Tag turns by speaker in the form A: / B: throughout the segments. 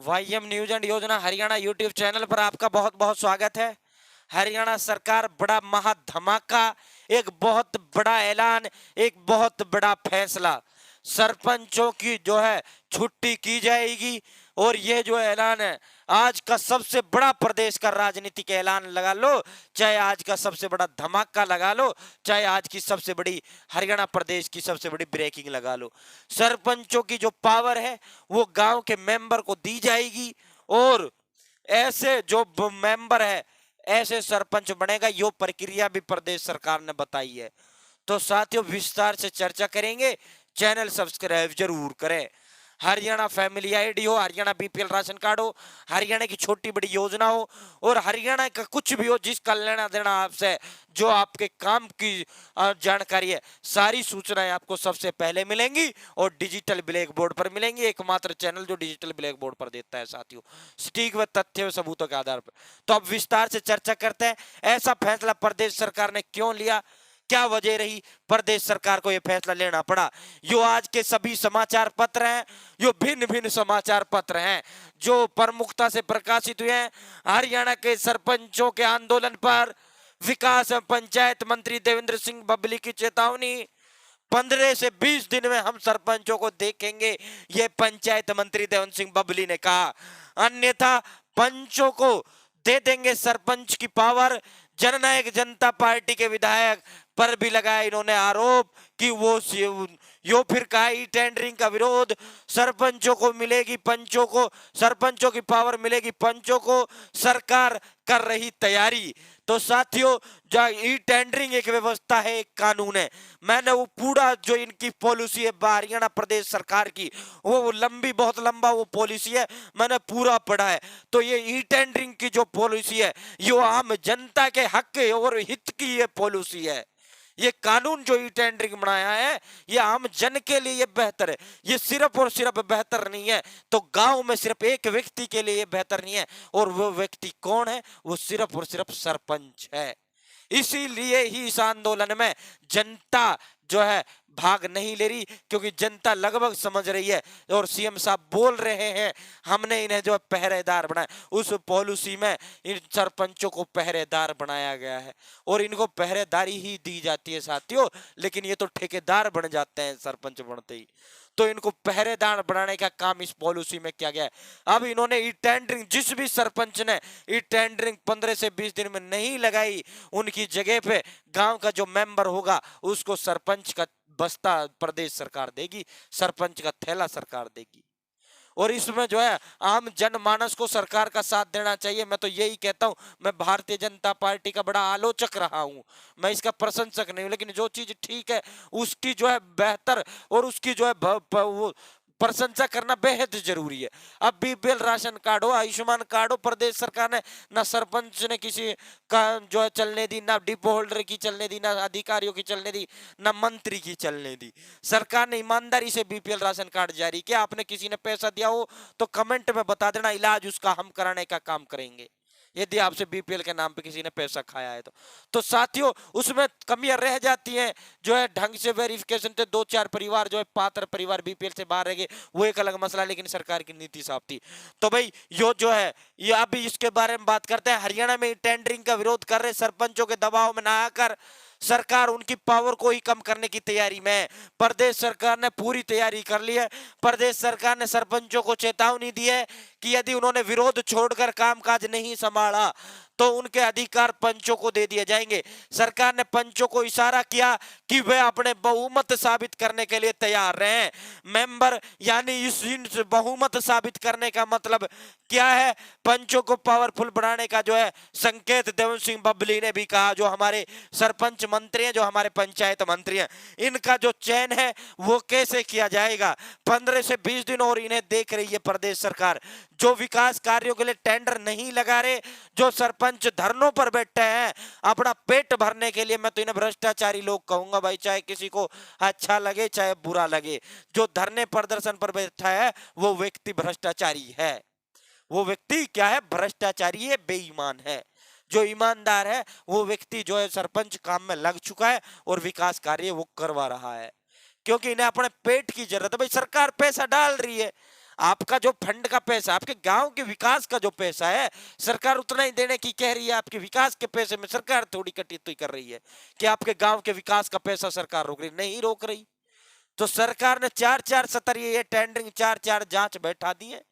A: वाईएम news and योजना Haryana YouTube channel पर आपका बहुत बहुत स्वागत है। हरियाणा सरकार बड़ा महा धमाका, एक बहुत बड़ा ऐलान, एक बहुत बड़ा फैसला। सरपंचों की जो है छुट्टी की जाएगी और ये जो ऐलान है आज का सबसे बड़ा प्रदेश का राजनीतिक ऐलान लगा लो, चाहे आज का सबसे बड़ा धमाका लगा लो, चाहे आज की सबसे बड़ी हरियाणा प्रदेश की सबसे बड़ी ब्रेकिंग लगा लो। सरपंचों की जो पावर है वो गांव के मेंबर को दी जाएगी और ऐसे जो मेंबर है ऐसे सरपंच बनेगा। यो प्रक्रिया भी प्रदेश सरकार ने बताई है। तो साथियों विस्तार से चर्चा करेंगे, चैनल सब्सक्राइब जरूर करें। हरियाणा फैमिली आईडी हो, हरियाणा बीपीएल राशन कार्ड हो, हरियाणा की छोटी बड़ी योजना हो और हरियाणा का कुछ भी हो जिसका लेना देना आपसे, जो आपके काम की जानकारी है, सारी सूचनाएं आपको सबसे पहले मिलेंगी और डिजिटल ब्लैक बोर्ड पर मिलेंगी। एकमात्र चैनल जो डिजिटल ब्लैक बोर्ड पर देता है साथियों, सटीक व तथ्य व सबूतों के आधार पर। तो अब विस्तार से चर्चा करते हैं, ऐसा फैसला प्रदेश सरकार ने क्यों लिया, क्या वजह रही प्रदेश सरकार को यह फैसला लेना पड़ा। यो आज के सभी समाचार पत्र हैं, यो भिन्न भिन्न समाचार पत्र हैं जो प्रमुखता से प्रकाशित हुए हैं। हरियाणा के सरपंचों के आंदोलन पर विकास एवं पंचायत मंत्री देवेंद्र सिंह बबली की चेतावनी, 15 से 20 दिन में हम सरपंचों को देखेंगे, ये पंचायत मंत्री देवेंद्र सिंह बबली ने कहा। अन्यथा पंचों को दे देंगे सरपंच की पावर। जननायक जनता पार्टी के विधायक पर भी लगाया इन्होंने आरोप कि वो यो फिर कहा ई टेंडरिंग का विरोध, सरपंचों को मिलेगी पंचों को, सरपंचों की पावर मिलेगी पंचों को, सरकार कर रही तैयारी। तो साथियों जो ई टेंडरिंग एक व्यवस्था है, एक कानून है। मैंने वो पूरा जो इनकी पॉलिसी है हरियाणा प्रदेश सरकार की, वो लंबी बहुत लंबा वो पॉलिसी है, मैंने पूरा पढ़ा है। तो ये ई टेंडरिंग की जो पॉलिसी है ये आम जनता के हक और हित की ये पॉलिसी है। ये कानून जो ई टेंडरिंग बनाया है ये आम जन के लिए ये बेहतर है। ये सिर्फ और सिर्फ बेहतर नहीं है तो गांव में सिर्फ एक व्यक्ति के लिए ये बेहतर नहीं है, और वो व्यक्ति कौन है, वो सिर्फ और सिर्फ सरपंच है। इसीलिए ही इस आंदोलन में जनता जो है भाग नहीं ले रही, क्योंकि जनता लगभग समझ रही है और सीएम साहब बोल रहे हैं हमने इन्हें जो पहरेदार बनाया। उस पॉलिसी में इन सरपंचों को पहरेदार बनाया गया है और इनको पहरेदारी ही दी जाती है साथियों, लेकिन ये तो ठेकेदार बन जाते हैं सरपंच बनते ही। तो इनको पहरेदार बनाने का काम इस पॉलिसी में किया गया है। अब इन्होंने ई टेंडरिंग, जिस भी सरपंच ने ई टेंडरिंग 15 से 20 दिन में नहीं लगाई, उनकी जगह पे गांव का जो मेंबर होगा उसको सरपंच का बस्ता प्रदेश सरकार देगी, सरपंच का थैला सरकार देगी। और इसमें जो है आम जनमानस को सरकार का साथ देना चाहिए। मैं तो यही कहता हूं, मैं भारतीय जनता पार्टी का बड़ा आलोचक रहा हूं, मैं इसका प्रशंसक नहीं हूं, लेकिन जो चीज ठीक है उसकी जो है बेहतर और उसकी जो है वो प्रशंसा करना बेहद जरूरी है। अब बीपीएल राशन कार्ड हो, आयुष्मान कार्ड हो, प्रदेश सरकार ने ना सरपंच ने किसी का जो है चलने दी, ना डिपो होल्डर की चलने दी, ना अधिकारियों की चलने दी, ना मंत्री की चलने दी। सरकार ने ईमानदारी से बीपीएल राशन कार्ड जारी किया। आपने किसी ने पैसा दिया हो तो कमेंट में बता देना, इलाज उसका हम कराने का काम करेंगे, यदि आपसे बीपीएल के नाम पे किसी ने पैसा खाया है तो साथियों उसमें कमियां रह जाती हैं। जो है ढंग से वेरिफिकेशन थे, 2-4 परिवार जो है पात्र परिवार बीपीएल से बाहर रह गए, वो एक अलग मसला, लेकिन सरकार की नीति साफ थी। तो भाई यो जो है ये अभी इसके बारे में बात करते हैं। हरियाणा में टेंडरिंग का विरोध कर रहे सरपंचों के दबाव में ना आकर सरकार उनकी पावर को ही कम करने की तैयारी में है। प्रदेश सरकार ने पूरी तैयारी कर ली है। प्रदेश सरकार ने सरपंचों को चेतावनी दी है कि यदि उन्होंने विरोध छोड़कर कामकाज नहीं संभाला तो उनके अधिकार पंचों को दे दिए जाएंगे। सरकार ने पंचों को इशारा किया कि वे अपने बहुमत साबित करने के लिए तैयार रहे। मेंबर यानी इस बहुमत साबित करने का मतलब क्या है, पंचों को पावरफुल बनाने का जो है संकेत देवेंद्र सिंह बबली ने भी कहा। जो हमारे सरपंच मंत्री हैं, जो हमारे पंचायत मंत्री हैं, इनका जो चयन है वो कैसे किया जाएगा, 15 से 20 दिन और इन्हें देख रही है प्रदेश सरकार। जो विकास कार्यों के लिए टेंडर नहीं लगा रहे, जो सरपंच धरनों पर बैठे हैं अपना पेट भरने के लिए, मैं तो इन्हें भ्रष्टाचारी लोग कहूंगा भाई, चाहे किसी को अच्छा लगे चाहे बुरा लगे। जो धरने प्रदर्शन पर बैठा है वो व्यक्ति भ्रष्टाचारी है। वो व्यक्ति क्या है, भ्रष्टाचारी है, बेईमान है। जो ईमानदार है वो व्यक्ति जो है सरपंच काम में लग चुका है और विकास कार्य वो करवा रहा है, क्योंकि इन्हें अपने पेट की जरूरत है। भाई सरकार पैसा डाल रही है, आपका जो फंड का पैसा, आपके गांव के विकास का जो पैसा है, सरकार उतना ही देने की कह रही है। आपके विकास के पैसे में सरकार थोड़ी कटौती कर रही है कि आपके गांव के विकास का पैसा सरकार रोक रही, नहीं रोक रही। तो सरकार ने 4-4 सतरिये ये टेंडरिंग 4-4 जांच बैठा दी है,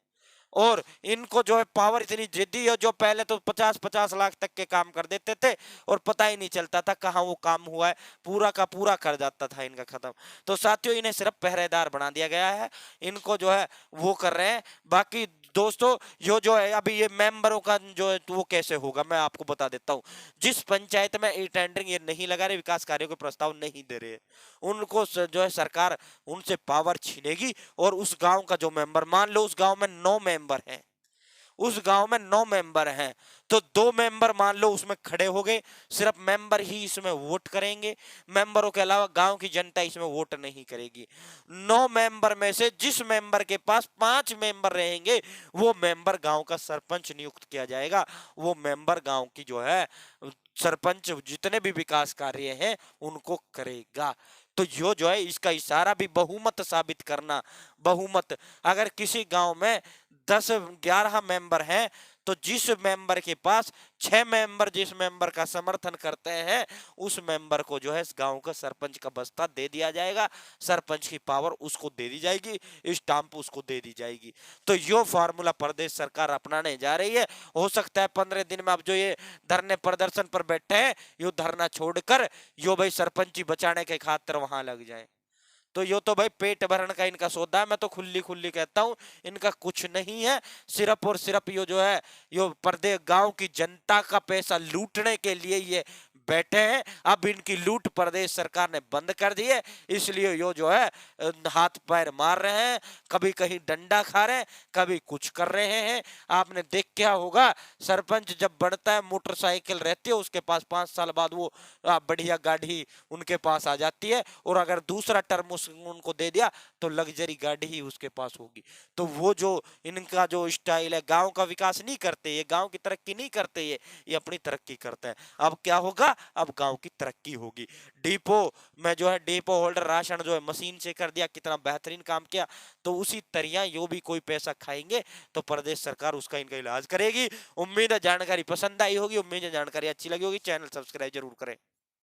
A: और इनको जो है पावर इतनी जिद्दी है, जो पहले तो 50-50 लाख तक के काम कर देते थे और पता ही नहीं चलता था कहाँ वो काम हुआ है, पूरा का पूरा कर जाता था इनका खत्म। तो साथियों, इन्हें सिर्फ पहरेदार बना दिया गया है, इनको जो है वो कर रहे हैं। बाकी दोस्तों, जो है अभी ये मेंबरों का जो है वो कैसे होगा, मैं आपको बता देता हूँ। जिस पंचायत में ई टेंडरिंग ये नहीं लगा रहे, विकास कार्यों के प्रस्ताव नहीं दे रहे, उनको जो है सरकार उनसे पावर छीनेगी, और उस गांव का जो मेंबर, मान लो उस गांव में 9 मेंबर हैं, उस गांव में 9 मेंबर हैं, तो 2 मेंबर मान लो उसमें खड़े हो गए, सिर्फ मेंबर ही इसमें वोट करेंगे, मेंबरों के अलावा गांव की जनता इसमें वोट नहीं करेगी। 9 मेंबर में से जिस मेंबर के पास 5 मेंबर रहेंगे, वो मेंबर गांव का सरपंच नियुक्त किया जाएगा। वो मेंबर गांव की जो है सरपंच जितने भी विकास कार्य हैं उनको करेगा। तो जो है इसका इशारा भी बहुमत साबित करना। बहुमत, अगर किसी गांव में 10-11 मेंबर हैं, तो जिस मेंबर के पास 6 मेंबर जिस मेंबर का समर्थन करते हैं, उस मेंबर को जो है इस गांव का सरपंच का बस्ता दे दिया जाएगा, सरपंच की पावर उसको दे दी जाएगी, स्टाम्प उसको दे दी जाएगी। तो यो फार्मूला प्रदेश सरकार अपनाने जा रही है। हो सकता है 15 दिन में अब जो ये धरने प्रदर्शन पर बैठे हैं, यो धरना छोड़कर यो भाई सरपंची बचाने के खातिर वहां लग जाए। तो यो तो भाई पेट भरण का इनका सौदा है। मैं तो खुली खुली कहता हूं, इनका कुछ नहीं है, सिर्फ और सिर्फ यो जो है यो प्रदेश गांव की जनता का पैसा लूटने के लिए ये बैठे हैं। अब इनकी लूट प्रदेश सरकार ने बंद कर दी है, इसलिए यो जो है हाथ पैर मार रहे हैं, कभी कहीं डंडा खा रहे हैं, कभी कुछ कर रहे हैं। आपने देख क्या होगा, सरपंच जब बढ़ता है, मोटरसाइकिल रहती है उसके पास, 5 साल बाद वो बढ़िया गाड़ी उनके पास आ जाती है, और अगर दूसरा टर्म उनको दे दिया तो लग्जरी गाड़ी ही उसके पास होगी। तो वो जो इनका जो स्टाइल है, गांव का विकास नहीं करते ये, गांव की तरक्की नहीं करते ये अपनी तरक्की करते हैं। अब क्या होगा, अब गांव की तरक्की होगी। डिपो में जो है डिपो होल्डर राशन जो है मशीन से कर दिया, कितना बेहतरीन काम किया। तो उसी तरह यो भी कोई पैसा खाएंगे तो प्रदेश सरकार उसका इनका इलाज करेगी। उम्मीद है जानकारी पसंद आई होगी, उम्मीद है जानकारी अच्छी लगी होगी। चैनल सब्सक्राइब जरूर करें।